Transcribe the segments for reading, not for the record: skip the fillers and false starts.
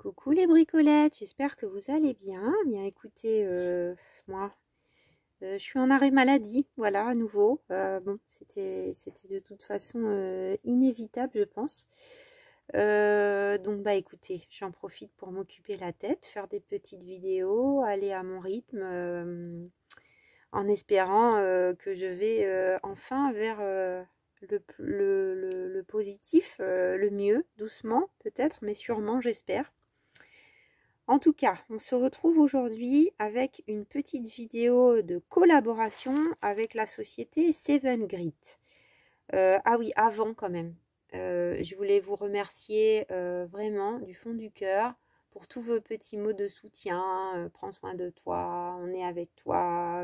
Coucou les bricolettes, j'espère que vous allez bien. Bien écoutez, moi, je suis en arrêt maladie, voilà, à nouveau. Bon, c'était de toute façon inévitable, je pense. Donc bah écoutez, j'en profite pour m'occuper la tête, faire des petites vidéos, aller à mon rythme, en espérant que je vais enfin vers le positif, le mieux, doucement peut-être, mais sûrement, j'espère. En tout cas, on se retrouve aujourd'hui avec une petite vidéo de collaboration avec la société Seven Grit. Ah oui, avant quand même, je voulais vous remercier vraiment du fond du cœur pour tous vos petits mots de soutien. Prends soin de toi, on est avec toi.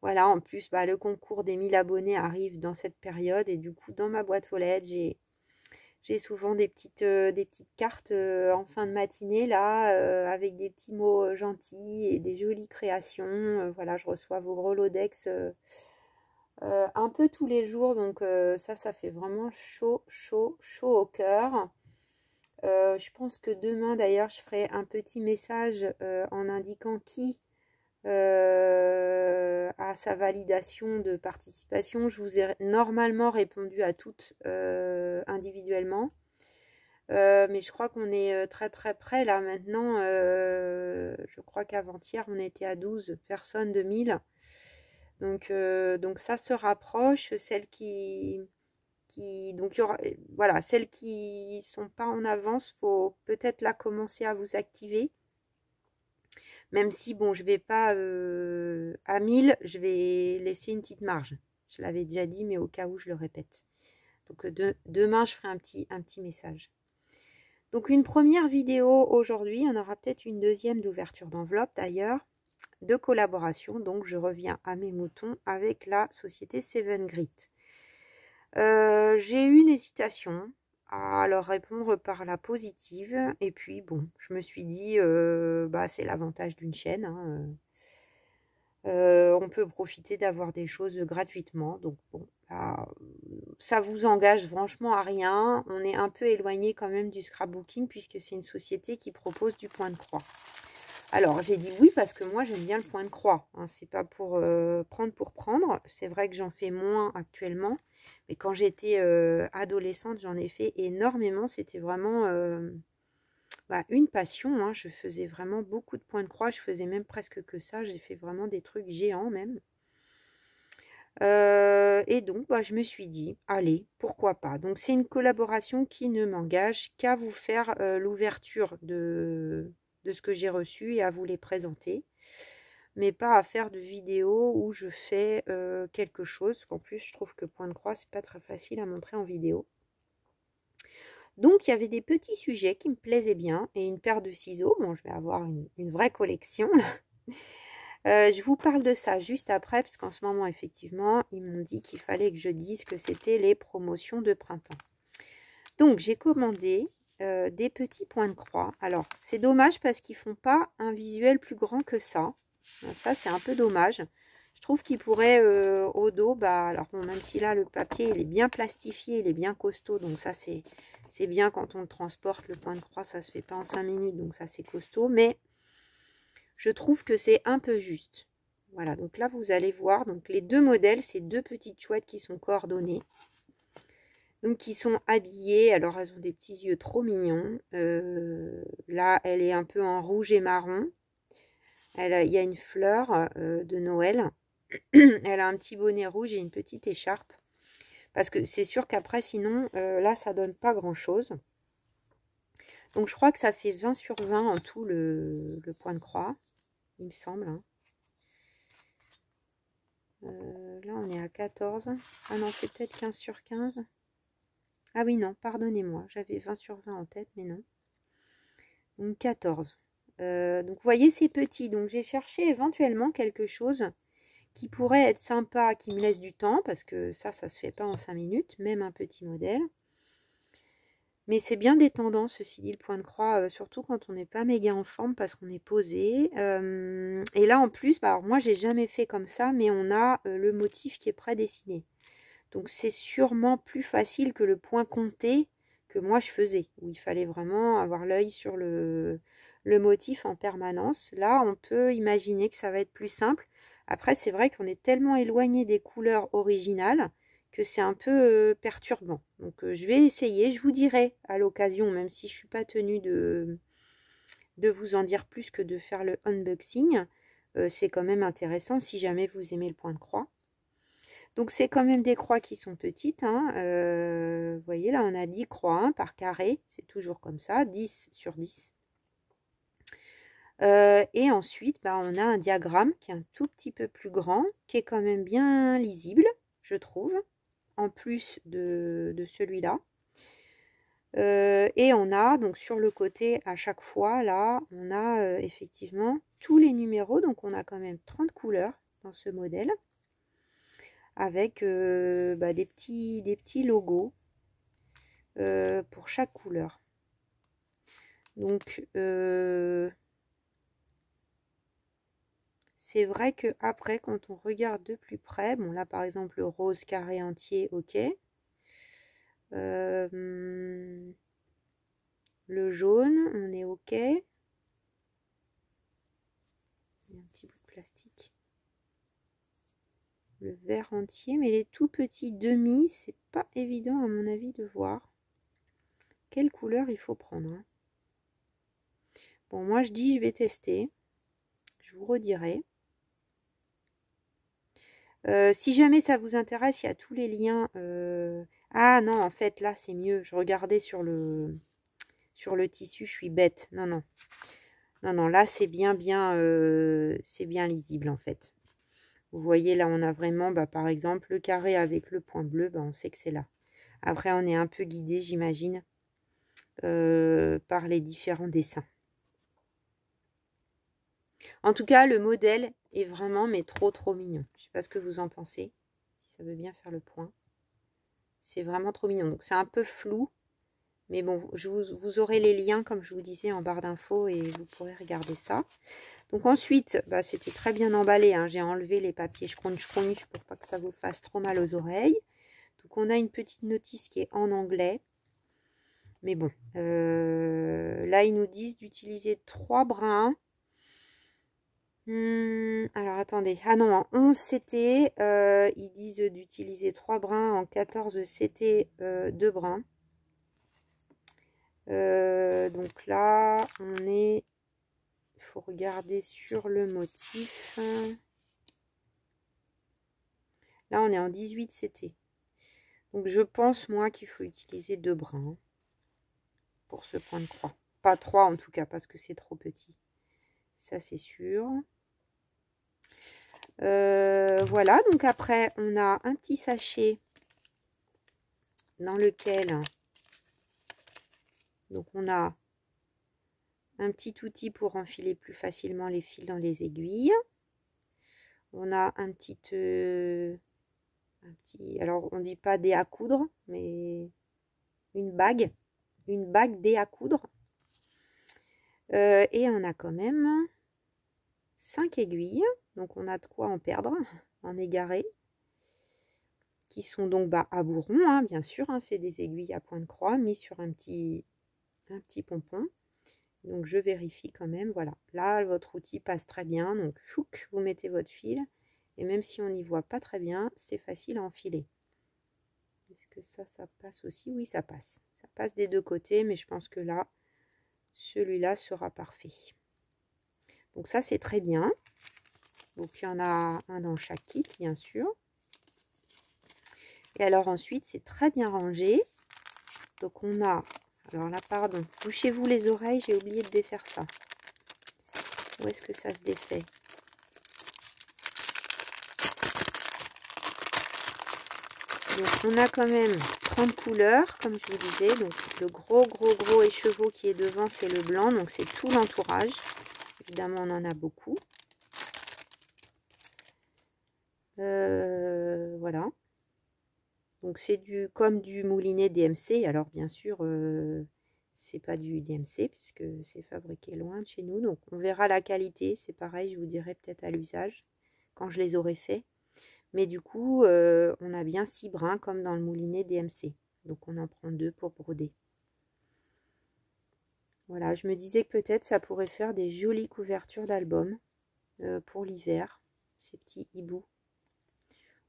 Voilà, en plus, bah, le concours des 1000 abonnés arrive dans cette période et du coup, dans ma boîte aux lettres, j'ai souvent des petites cartes en fin de matinée là, avec des petits mots gentils et des jolies créations. Voilà, je reçois vos Rolodex un peu tous les jours, donc ça fait vraiment chaud au cœur. Je pense que demain d'ailleurs, je ferai un petit message en indiquant qui a sa validation de participation. Je vous ai normalement répondu à toutes individuellement. Mais je crois qu'on est très près là maintenant. Je crois qu'avant-hier on était à 12 personnes de 1000. Donc ça se rapproche. Celles donc il y aura, voilà, celles qui sont pas en avance, faut peut-être là commencer à vous activer. Même si bon, je vais pas à 1000, je vais laisser une petite marge. Je l'avais déjà dit, mais au cas où je le répète. Donc demain je ferai un petit message. Donc une première vidéo aujourd'hui, on aura peut-être une deuxième d'ouverture d'enveloppe d'ailleurs, de collaboration. Donc je reviens à mes moutons avec la société Seven Grit. J'ai eu une hésitation à leur répondre par la positive. Et puis bon, je me suis dit, bah, c'est l'avantage d'une chaîne. Hein. On peut profiter d'avoir des choses gratuitement. Donc bon, bah, ça vous engage franchement à rien. On est un peu éloigné quand même du scrapbooking puisque c'est une société qui propose du point de croix. Alors j'ai dit oui parce que moi j'aime bien le point de croix. Hein. C'est pas pour prendre pour prendre. C'est vrai que j'en fais moins actuellement. Mais quand j'étais adolescente, j'en ai fait énormément. C'était vraiment une passion. Hein. Je faisais vraiment beaucoup de points de croix. Je faisais même presque que ça. J'ai fait vraiment des trucs géants même. Et donc, je me suis dit, allez, pourquoi pas. Donc, c'est une collaboration qui ne m'engage qu'à vous faire l'ouverture de ce que j'ai reçu et à vous les présenter. Mais pas à faire de vidéos où je fais quelque chose. En plus, je trouve que point de croix, c'est pas très facile à montrer en vidéo. Donc, il y avait des petits sujets qui me plaisaient bien et une paire de ciseaux. Bon, je vais avoir une vraie collection là. Je vous parle de ça juste après, parce qu'en ce moment, effectivement, ils m'ont dit qu'il fallait que je dise que c'était les promotions de printemps. Donc, j'ai commandé des petits points de croix. Alors, c'est dommage parce qu'ils ne font pas un visuel plus grand que ça. Donc, ça, c'est un peu dommage. Je trouve qu'ils pourraient, au dos, alors bon, même si là, le papier, il est bien plastifié, il est bien costaud, donc ça, c'est bien quand on le transporte. Le point de croix, ça se fait pas en 5 minutes, donc ça, c'est costaud, mais je trouve que c'est un peu juste. Voilà, donc là, vous allez voir, donc les deux modèles, c'est deux petites chouettes qui sont coordonnées. Donc, qui sont habillées. Alors, elles ont des petits yeux trop mignons. Là, elle est un peu en rouge et marron. Il y a une fleur de Noël. Elle a un petit bonnet rouge et une petite écharpe. Parce que c'est sûr qu'après, sinon, là, ça donne pas grand-chose. Donc, je crois que ça fait 20 sur 20 en tout, le point de croix. Il me semble. Hein. Là, on est à 14. Ah non, c'est peut-être 15 sur 15. Ah oui, non, pardonnez-moi. J'avais 20 sur 20 en tête, mais non. Donc, 14. Donc, vous voyez, c'est petit. Donc, j'ai cherché éventuellement quelque chose qui pourrait être sympa, qui me laisse du temps, parce que ça se fait pas en 5 minutes, même un petit modèle. Mais c'est bien détendant, ceci dit, le point de croix, surtout quand on n'est pas méga en forme, parce qu'on est posé. Et là, en plus, alors moi, j'ai jamais fait comme ça, mais on a le motif qui est prédessiné. Donc, c'est sûrement plus facile que le point compté, que moi je faisais, où il fallait vraiment avoir l'œil sur le motif en permanence. Là, on peut imaginer que ça va être plus simple. Après, c'est vrai qu'on est tellement éloigné des couleurs originales que c'est un peu perturbant. Donc, je vais essayer, je vous dirai à l'occasion, même si je ne suis pas tenue de vous en dire plus que de faire le unboxing. C'est quand même intéressant si jamais vous aimez le point de croix. Donc, c'est quand même des croix qui sont petites. Hein. Vous voyez, là, on a 10 croix hein, par carré. C'est toujours comme ça, 10 sur 10. Et ensuite, bah, on a un diagramme qui est un tout petit peu plus grand, qui est quand même bien lisible, je trouve, en plus de celui-là. Et on a donc sur le côté à chaque fois, là, on a effectivement tous les numéros. Donc, on a quand même 30 couleurs dans ce modèle, avec bah, des petits logos pour chaque couleur. Donc, c'est vrai que après, quand on regarde de plus près, bon là par exemple le rose carré entier, ok. Le jaune, on est ok. Il y a un petit bout de plastique. Le vert entier, mais les tout petits demi, c'est pas évident à mon avis de voir quelle couleur il faut prendre. Hein. Bon, moi je dis je vais tester. Je vous redirai. Si jamais ça vous intéresse, il y a tous les liens. Ah non, en fait, là, c'est mieux. Je regardais sur le tissu, je suis bête. Non, non. Non, non, là, c'est bien lisible, en fait. Vous voyez, là, on a vraiment, bah, par exemple, le carré avec le point bleu, bah, on sait que c'est là. Après, on est un peu guidé, j'imagine, par les différents dessins. En tout cas, le modèle est vraiment, mais trop mignon. Je ne sais pas ce que vous en pensez, si ça veut bien faire le point. C'est vraiment trop mignon. Donc, c'est un peu flou. Mais bon, vous aurez les liens, comme je vous disais, en barre d'infos et vous pourrez regarder ça. Donc ensuite, bah, c'était très bien emballé. Hein. J'ai enlevé les papiers scrunch pour pas que ça vous fasse trop mal aux oreilles. Donc on a une petite notice qui est en anglais. Mais bon, là ils nous disent d'utiliser 3 brins. Alors attendez, ah non, en 11 CT, ils disent d'utiliser 3 brins, en 14 CT, 2 brins. Donc là, on est, il faut regarder sur le motif. Là, on est en 18 CT. Donc, je pense, moi, qu'il faut utiliser 2 brins pour ce point de croix. Pas 3 en tout cas, parce que c'est trop petit. Ça, c'est sûr. Voilà, donc après, on a un petit sachet dans lequel... Donc, on a un petit outil pour enfiler plus facilement les fils dans les aiguilles. On a un petit... alors, on dit pas dé à coudre, mais une bague dé à coudre. Et on a quand même 5 aiguilles, donc on a de quoi en perdre, en égarer, qui sont donc à bourron, hein, bien sûr, hein, c'est des aiguilles à point de croix mis sur un petit pompon. Donc je vérifie quand même, voilà. Là, votre outil passe très bien, donc chouc, vous mettez votre fil, et même si on n'y voit pas très bien, c'est facile à enfiler. Est-ce que ça passe aussi? Oui, ça passe. Ça passe des deux côtés, mais je pense que là, celui-là sera parfait. Donc ça, c'est très bien. Donc il y en a un dans chaque kit, bien sûr. Et alors ensuite, c'est très bien rangé. Donc on a... Alors là, pardon, bouchez-vous les oreilles, j'ai oublié de défaire ça. Où est-ce que ça se défait? Donc on a quand même 30 couleurs, comme je vous disais. Donc le gros écheveau qui est devant, c'est le blanc. Donc c'est tout l'entourage. Évidemment, on en a beaucoup. Voilà. Donc c'est comme du moulinet DMC. Alors bien sûr, c'est pas du DMC puisque c'est fabriqué loin de chez nous. Donc on verra la qualité. C'est pareil, je vous dirai peut-être à l'usage quand je les aurai faits. Mais du coup, on a bien 6 brins comme dans le moulinet DMC. Donc on en prend 2 pour broder. Voilà, je me disais que peut-être ça pourrait faire des jolies couvertures d'albums pour l'hiver, ces petits hiboux.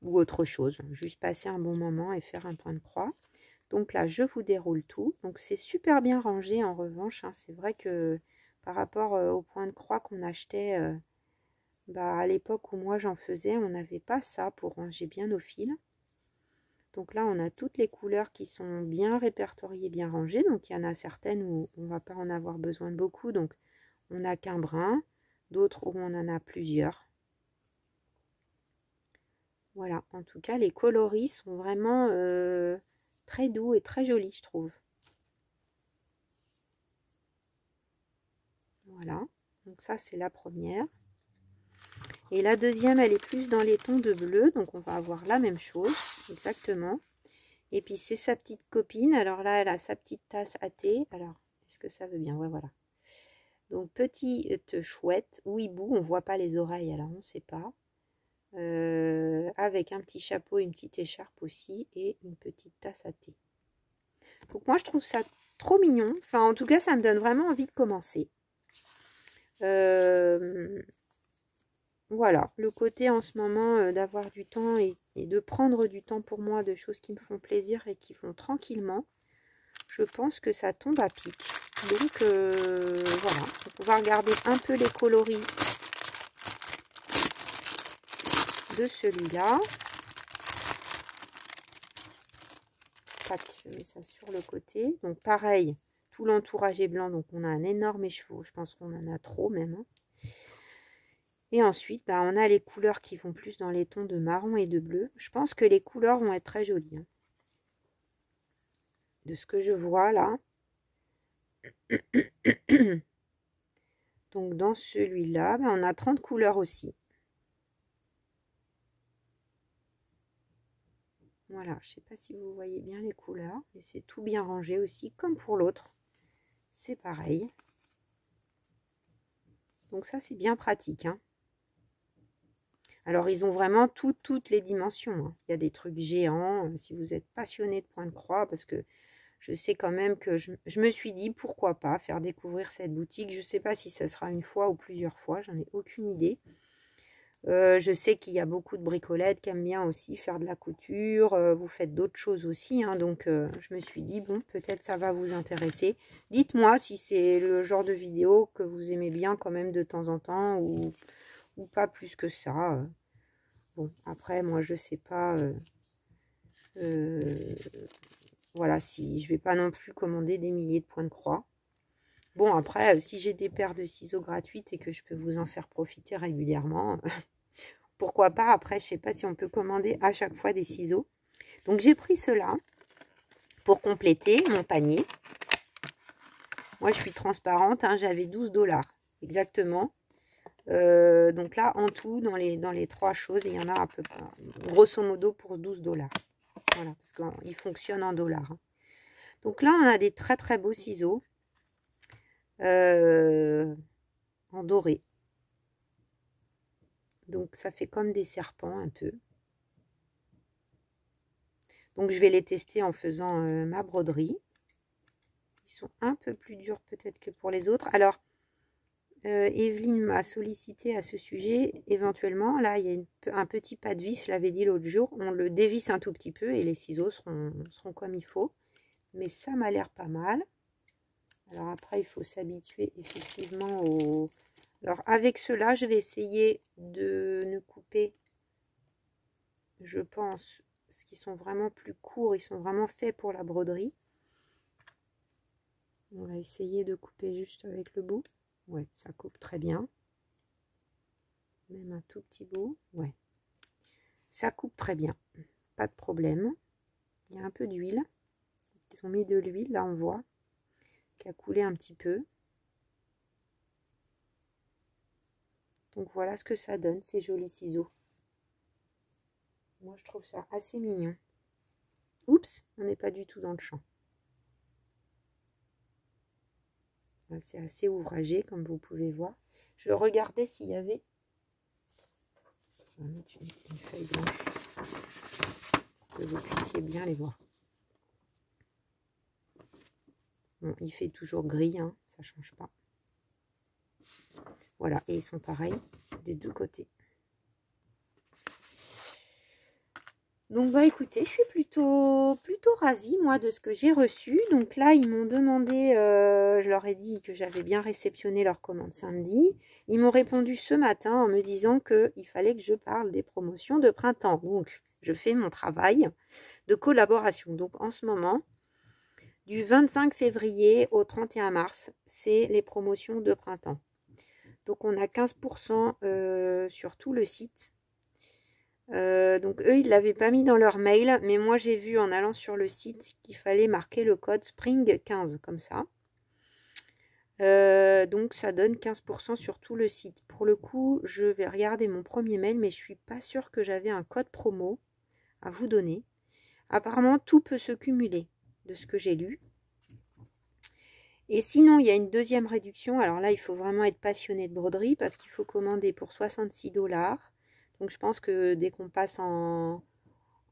Ou autre chose, juste passer un bon moment et faire un point de croix. Donc là, je vous déroule tout. Donc c'est super bien rangé en revanche. Hein. C'est vrai que par rapport au point de croix qu'on achetait à l'époque où moi j'en faisais, on n'avait pas ça pour ranger bien nos fils. Donc là, on a toutes les couleurs qui sont bien répertoriées, bien rangées. Donc il y en a certaines où on ne va pas en avoir besoin de beaucoup. Donc on n'a qu'un brin. D'autres où on en a plusieurs. Voilà, en tout cas, les coloris sont vraiment très doux et très jolis, je trouve. Voilà, donc ça, c'est la première. Et la deuxième, elle est plus dans les tons de bleu, donc on va avoir la même chose, exactement. Et puis, c'est sa petite copine. Alors là, elle a sa petite tasse à thé. Alors, est-ce que ça veut bien? Ouais, voilà. Donc, petite chouette ou hibou, on ne voit pas les oreilles, alors on ne sait pas. Avec un petit chapeau, une petite écharpe aussi et une petite tasse à thé. Donc moi je trouve ça trop mignon. Enfin en tout cas ça me donne vraiment envie de commencer. Voilà, le côté en ce moment d'avoir du temps et de prendre du temps pour moi, de choses qui me font plaisir et qui font tranquillement. Je pense que ça tombe à pic. Donc voilà, on va pouvoir regarder un peu les coloris de celui-là. Je mets ça sur le côté. Donc pareil, tout l'entourage est blanc, donc on a un énorme écheveau. Je pense qu'on en a trop même. Hein. Et ensuite, on a les couleurs qui vont plus dans les tons de marron et de bleu. Je pense que les couleurs vont être très jolies. Hein. De ce que je vois là. Donc dans celui-là, on a 30 couleurs aussi. Voilà, je ne sais pas si vous voyez bien les couleurs. Et c'est tout bien rangé aussi, comme pour l'autre. C'est pareil. Donc ça, c'est bien pratique. Hein. Alors, ils ont vraiment toutes les dimensions. Hein. Il y a des trucs géants, si vous êtes passionné de point de croix, parce que je sais quand même que je me suis dit, pourquoi pas faire découvrir cette boutique. Je ne sais pas si ce sera une fois ou plusieurs fois, j'en ai aucune idée. Je sais qu'il y a beaucoup de bricolettes qui aiment bien aussi faire de la couture. Vous faites d'autres choses aussi, hein, donc je me suis dit, bon, peut-être ça va vous intéresser. Dites-moi si c'est le genre de vidéo que vous aimez bien quand même de temps en temps ou pas plus que ça. Bon, après, moi, je sais pas. Voilà, si je vais pas non plus commander des milliers de points de croix. Bon, après, si j'ai des paires de ciseaux gratuites et que je peux vous en faire profiter régulièrement, pourquoi pas. Après, je sais pas si on peut commander à chaque fois des ciseaux. Donc, j'ai pris cela pour compléter mon panier. Moi, je suis transparente. Hein, j'avais 12 $. Exactement. Donc là, en tout, dans les trois choses, il y en a à peu près, grosso modo, pour 12 $. Voilà, parce qu'il fonctionne en dollars. Hein. Donc là, on a des très très beaux ciseaux en doré. Donc ça fait comme des serpents un peu. Donc je vais les tester en faisant ma broderie. Ils sont un peu plus durs peut-être que pour les autres. Alors, Evelyne m'a sollicité à ce sujet. Éventuellement, là, il y a un petit pas de vis, je l'avais dit l'autre jour. On le dévisse un tout petit peu et les ciseaux seront comme il faut. Mais ça m'a l'air pas mal. Alors après, il faut s'habituer effectivement au... Alors avec cela, je vais essayer de ne couper, je pense, parce qu'ils sont vraiment plus courts. Ils sont vraiment faits pour la broderie. On va essayer de couper juste avec le bout. Ouais, ça coupe très bien. Même un tout petit bout. Ouais. Ça coupe très bien. Pas de problème. Il y a un peu d'huile. Ils ont mis de l'huile, là on voit, qui a coulé un petit peu. Donc voilà ce que ça donne, ces jolis ciseaux. Moi je trouve ça assez mignon. Oups, on n'est pas du tout dans le champ. C'est assez ouvragé comme vous pouvez voir. Je regardais s'il y avait... Je vais mettre une feuille blanche pour que vous puissiez bien les voir. Bon, il fait toujours gris, hein. ça change pas. Voilà, et ils sont pareils des deux côtés. Donc bah écoutez, je suis plutôt ravie moi de ce que j'ai reçu. Donc là ils m'ont demandé, je leur ai dit que j'avais bien réceptionné leur commande samedi. Ils m'ont répondu ce matin en me disant qu'il fallait que je parle des promotions de printemps. Donc je fais mon travail de collaboration. Donc en ce moment, du 25 février au 31 mars, c'est les promotions de printemps. Donc on a 15% sur tout le site. Donc eux, ils ne l'avaient pas mis dans leur mail, mais moi j'ai vu en allant sur le site qu'il fallait marquer le code SPRING15 comme ça. Donc ça donne 15% sur tout le site. Pour le coup, je vais regarder mon premier mail, mais je suis pas sûre que j'avais un code promo à vous donner. Apparemment, tout peut se cumuler de ce que j'ai lu. Et sinon, il y a une deuxième réduction. Alors là, il faut vraiment être passionné de broderie parce qu'il faut commander pour 66 $. Donc je pense que dès qu'on passe en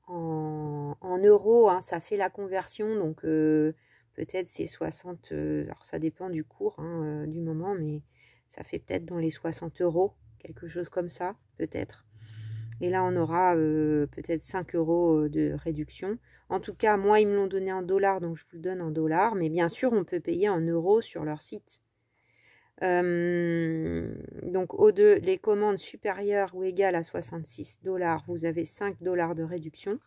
euros, hein, ça fait la conversion. Donc peut-être c'est 60, alors ça dépend du cours, hein, du moment, mais ça fait peut-être dans les 60 €, quelque chose comme ça, peut-être. Et là, on aura peut-être 5 € de réduction. En tout cas, moi, ils me l'ont donné en dollars, donc je vous le donne en dollars. Mais bien sûr, on peut payer en euros sur leur site. Donc, les commandes supérieures ou égales à 66 $, vous avez 5 $ de réduction.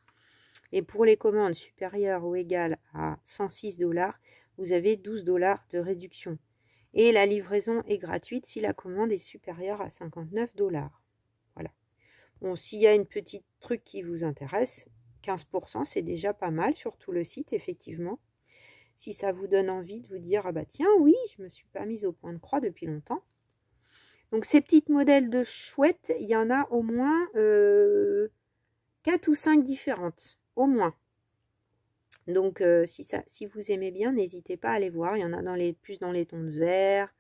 Et pour les commandes supérieures ou égales à 106 $, vous avez 12 $ de réduction. Et la livraison est gratuite si la commande est supérieure à 59 $. Voilà. Bon, s'il y a une petite truc qui vous intéresse, 15%, c'est déjà pas mal sur tout le site, effectivement. Si ça vous donne envie de vous dire, ah bah tiens, oui, je me suis pas mise au point de croix depuis longtemps. Donc, ces petites modèles de chouettes, il y en a au moins 4 ou 5 différentes, au moins. Donc, si vous aimez bien, n'hésitez pas à aller voir. Il y en a plus dans les tons de vert.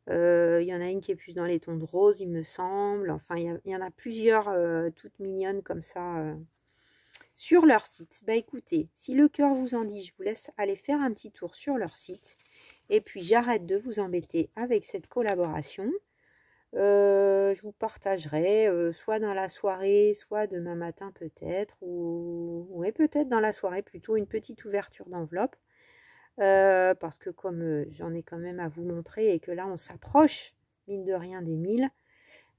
Il y en a une qui est plus dans les tons de rose, il me semble. Enfin, il y en a plusieurs toutes mignonnes comme ça sur leur site. Bah écoutez, si le cœur vous en dit, je vous laisse aller faire un petit tour sur leur site. Et puis, j'arrête de vous embêter avec cette collaboration. Je vous partagerai soit dans la soirée, soit demain matin peut-être, ou ouais, peut-être dans la soirée plutôt, une petite ouverture d'enveloppe. Parce que comme j'en ai quand même à vous montrer et que là on s'approche mine de rien des 1000,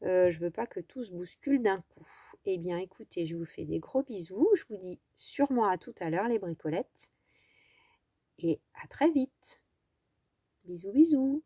je veux pas que tout se bouscule d'un coup. Eh bien écoutez, je vous fais des gros bisous, je vous dis sûrement à tout à l'heure les bricolettes et à très vite. Bisous bisous.